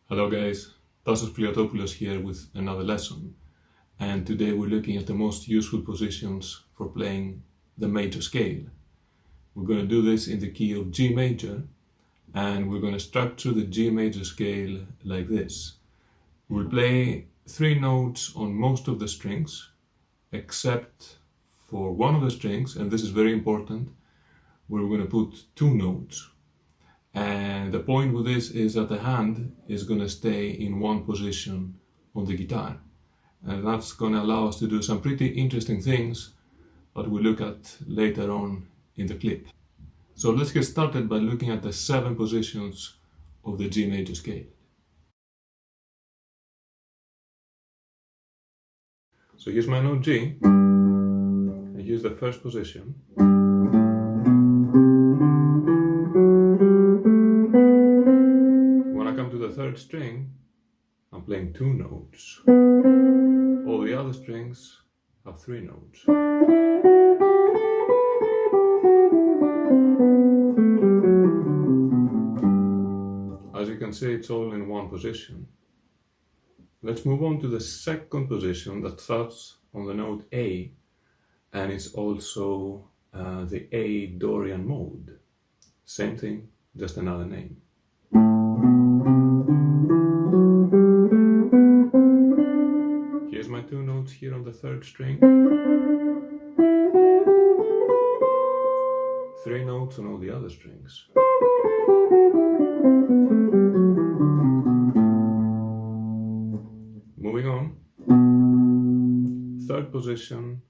Hello guys, Tassos Pliotopoulos here with another lesson, and today we're looking at the most useful positions for playing the major scale. We're going to do this in the key of G major, and we're going to structure the G major scale like this. We'll play 3 notes on most of the strings, except for one of the strings, and this is very important, where we're going to put 2 notes. And the point with this is that the hand is going to stay in one position on the guitar. And that's going to allow us to do some pretty interesting things that we'll look at later on in the clip. So let's get started by looking at the 7 positions of the G major scale. So here's my note G, and here's the first position. When I come to the 3rd string, I'm playing 2 notes. All the other strings have 3 notes. As you can see, it's all in one position. Let's move on to the 2nd position that starts on the note A, and it's also the A Dorian mode. Same thing, just another name. Here's my 2 notes here on the 3rd string. 3 notes on all the other strings. Moving on. 3rd position,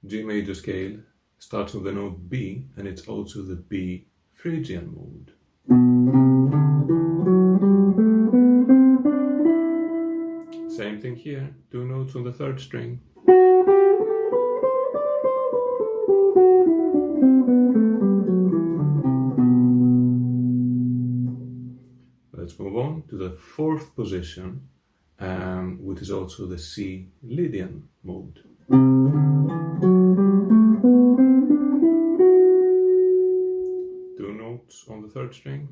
G major scale, starts on the note B, and it's also the B Phrygian mode. Same thing here, 2 notes on the 3rd string. Let's move on to the 4th position, which is also the C Lydian mode. 2 notes on the 3rd string.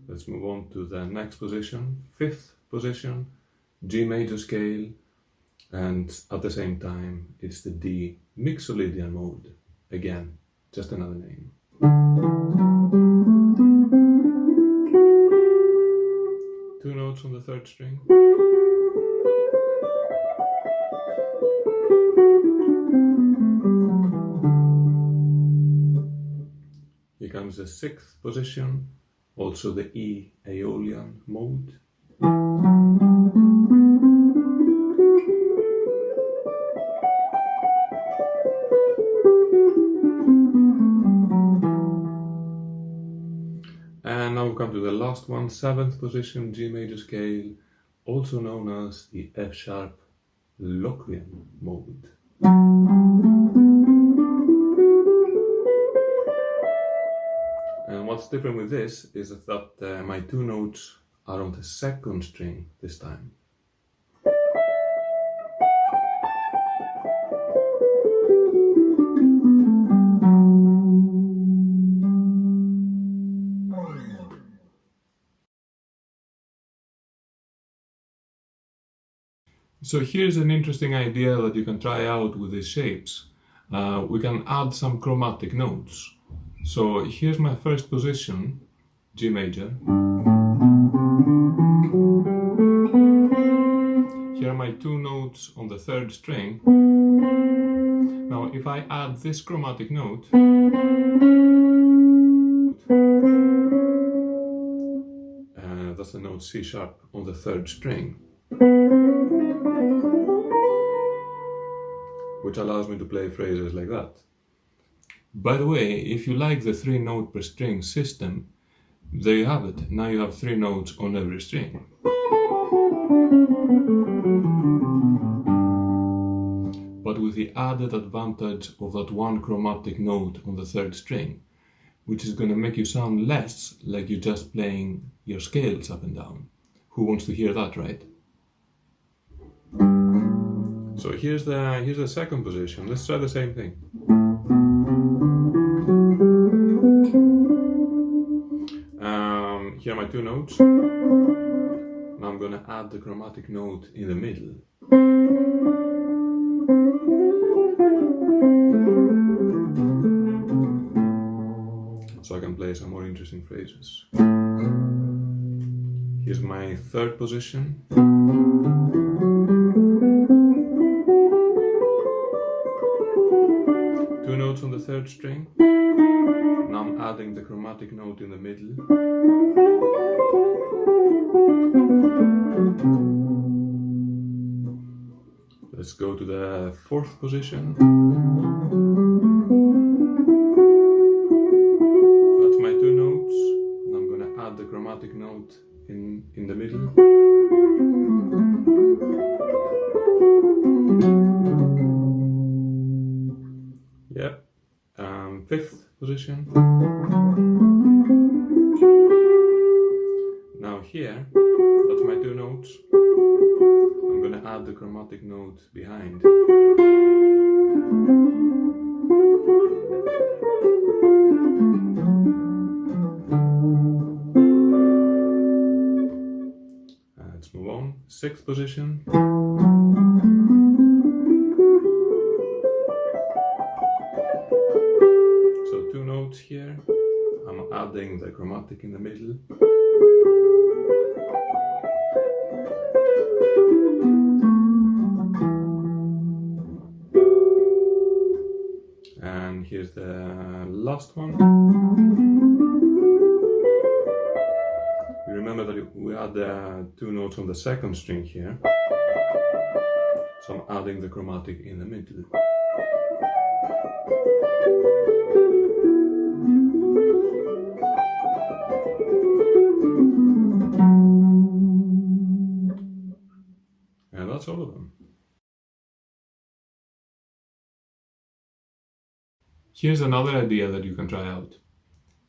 Let's move on to the next position, 5th position, G major scale, and at the same time it's the D Mixolydian mode. Again, just another name. Two notes on the 3rd string. Here comes the 6th position, also the E Aeolian mode. And now we come to the last one, 7th position, G major scale, also known as the F sharp Locrian mode. And what's different with this is that my 2 notes are on the 2nd string this time. So here's an interesting idea that you can try out with these shapes. We can add some chromatic notes. So here's my 1st position, G major. Here are my 2 notes on the 3rd string. Now if I add this chromatic note, that's the note C sharp on the 3rd string, which allows me to play phrases like that. By the way, if you like the 3 note per string system, there you have it. Now you have 3 notes on every string. But with the added advantage of that 1 chromatic note on the 3rd string, which is going to make you sound less like you're just playing your scales up and down. Who wants to hear that, right? So here's the 2nd position. Let's try the same thing. my two notes. Now I'm gonna add the chromatic note in the middle. So I can play some more interesting phrases. Here's my third position. Two notes on the third string. Now I'm adding the chromatic note in the middle. Let's go to the fourth position. That's my two notes. And I'm gonna add the chromatic note in the middle. Yep. Fifth position. Now here, that's my two notes. I'm gonna add the chromatic note behind. Let's move on. Sixth position. So two notes here. I'm adding the chromatic in the middle. And here's the last one. Remember that we had two notes on the second string here. So I'm adding the chromatic in the middle. And that's all of them. Here's another idea that you can try out.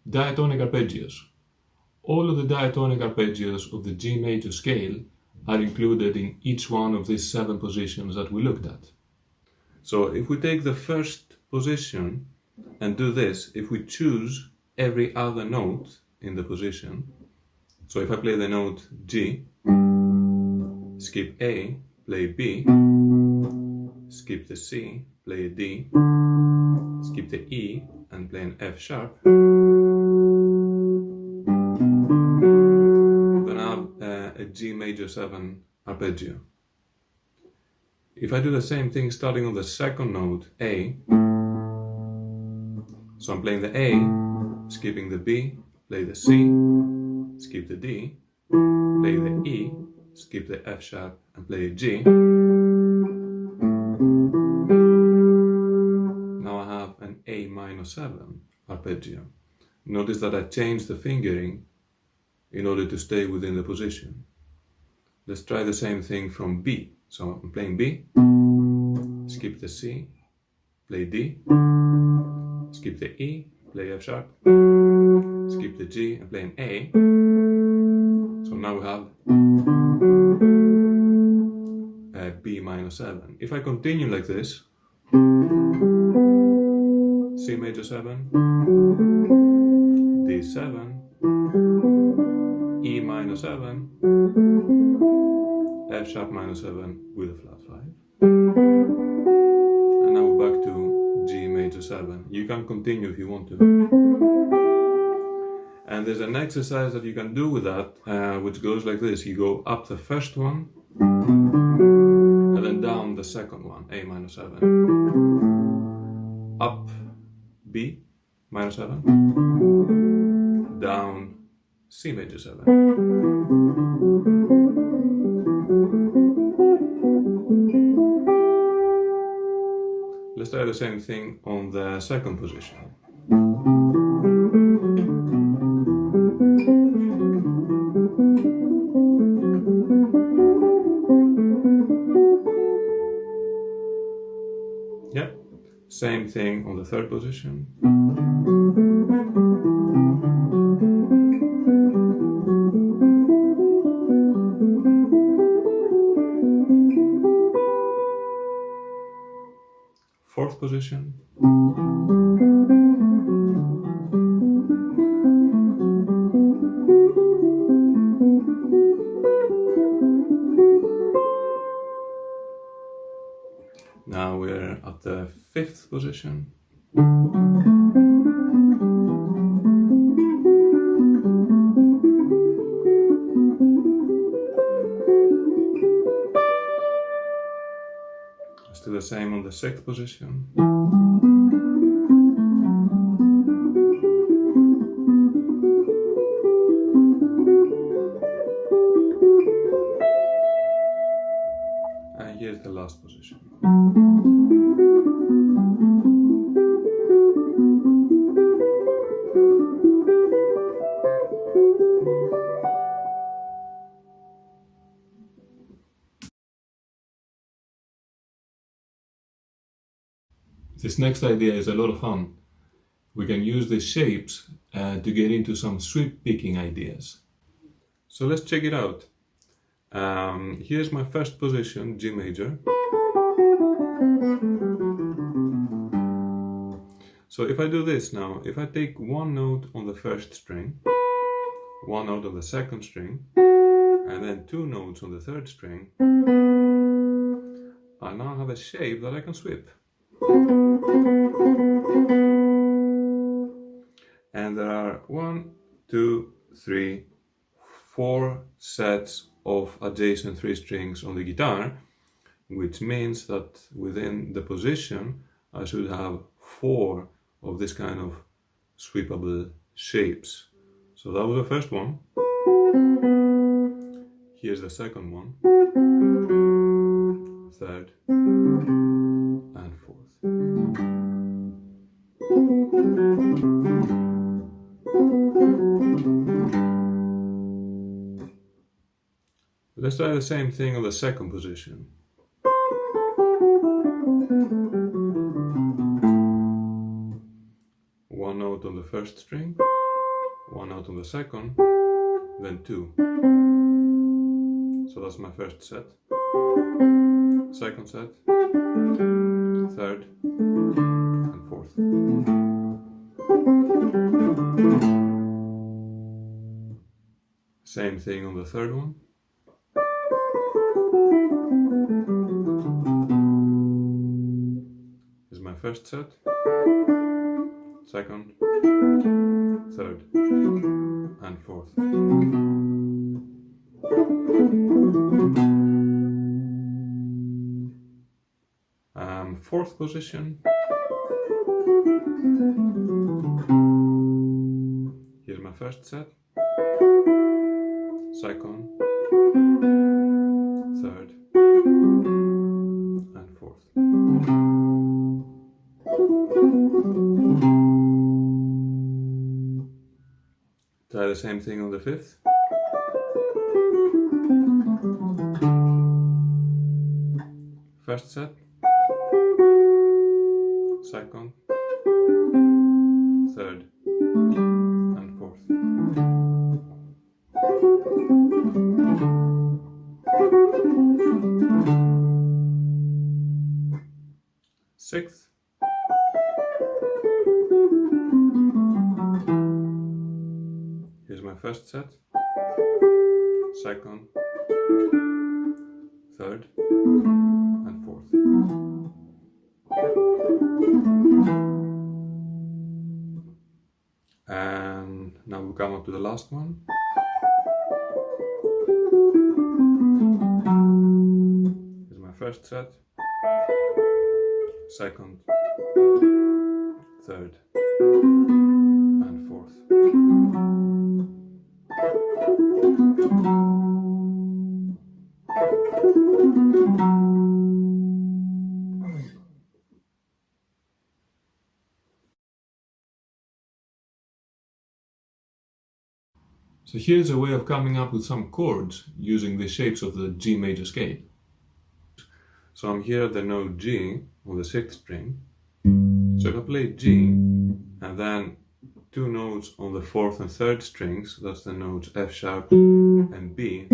Diatonic arpeggios. All of the diatonic arpeggios of the G major scale are included in each one of these 7 positions that we looked at. So if we take the first position and do this, if we choose every other note in the position, so if I play the note G, skip A, play B, skip the C, play a D, skip the E and play an F sharp, then I have a G major 7 arpeggio. If I do the same thing starting on the second note, A, so I'm playing the A, skipping the B, play the C, skip the D, play the E, skip the F sharp and play a G. Now I have an A minor 7 arpeggio. Notice that I changed the fingering in order to stay within the position. Let's try the same thing from B. So I'm playing B, skip the C, play D, skip the E, play F sharp, skip the G and play an A. So now we have a B minor 7. If I continue like this, C major 7, D7, E minor 7, F sharp minor 7 with a flat 5. And now we're back to G major 7. You can continue if you want to. And there's an exercise that you can do with that, which goes like this. You go up the first one, and then down the second one, A minor 7. Up B minor 7, down C major 7. Let's try the same thing on the second position. Yep, same thing on the third position. Fourth position. position. Still the same on the 6th position. And here's the last position. This next idea is a lot of fun. We can use these shapes to get into some sweep picking ideas. So let's check it out. Here's my first position, G major. So if I do this now, if I take one note on the first string, one note on the second string, and then two notes on the third string, I now have a shape that I can sweep. And there are 1, 2, 3, 4 sets of adjacent 3 strings on the guitar, which means that within the position I should have 4 of this kind of sweepable shapes. So that was the first one. Here's the second one, third, and fourth. Let's try the same thing on the second position. One note on the first string, one note on the second, then 2. So that's my first set. Second set, third, and fourth. Same thing on the third one. This is my first set, second, third, and fourth. Fourth position. Here's my first set, second, third, and fourth. Try the same thing on the fifth. First set, second, third, and fourth. Sixth. Here's my first set, second, third, and fourth. And now we come up to the last one. Here's my first set, second, third, and fourth. So here's a way of coming up with some chords using the shapes of the G major scale. So I'm here at the note G on the 6th string. So if I play G and then two notes on the 4th and 3rd strings, that's the notes F sharp and B,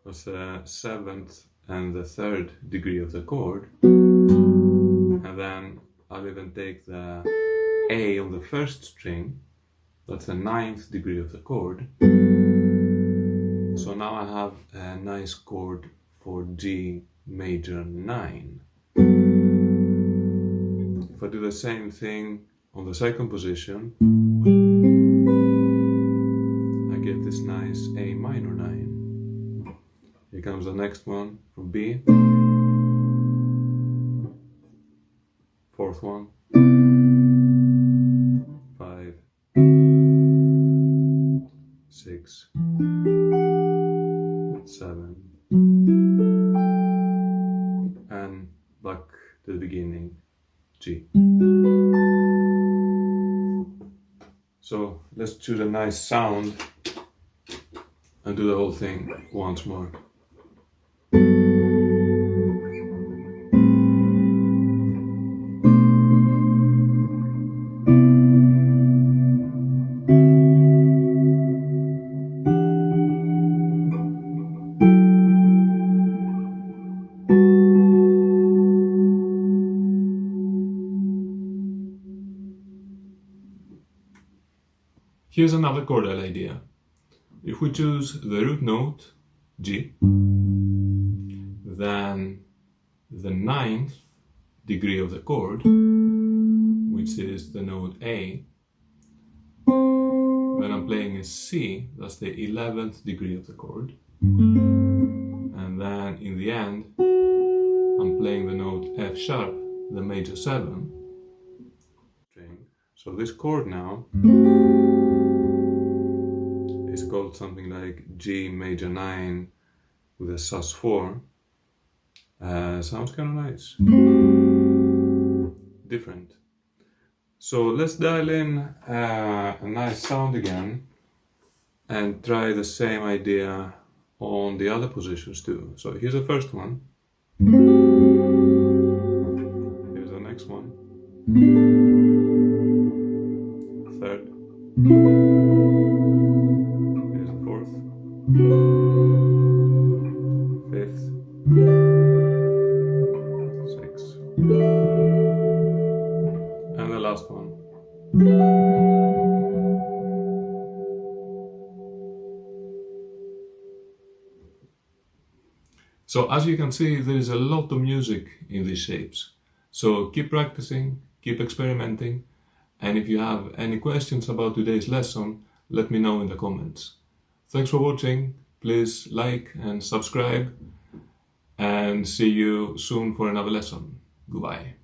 that's the 7th and the 3rd degree of the chord, and then I'll even take the A on the 1st string, that's the 9th degree of the chord. So now I have a nice chord for G major 9. If I do the same thing on the second position, I get this nice A minor 9. Here comes the next one from B. Fourth one. 5, 6, 7, and back to the beginning, G. So let's choose a nice sound and do the whole thing once more. Here's another chordal idea. If we choose the root note, G, then the 9th degree of the chord, which is the note A, when I'm playing a C, that's the 11th degree of the chord, and then in the end, I'm playing the note F sharp, the major 7 string. So this chord now is called something like G major 9 with a sus4. Sounds kind of nice. Different. So let's dial in a nice sound again and try the same idea on the other positions too. So here's the first one. Here's the next one. Third. Here's the fourth. Fifth. Sixth. And the last one. So as you can see, there is a lot of music in these shapes. So keep practicing, keep experimenting, and if you have any questions about today's lesson, let me know in the comments. Thanks for watching, please like and subscribe, and see you soon for another lesson. Goodbye.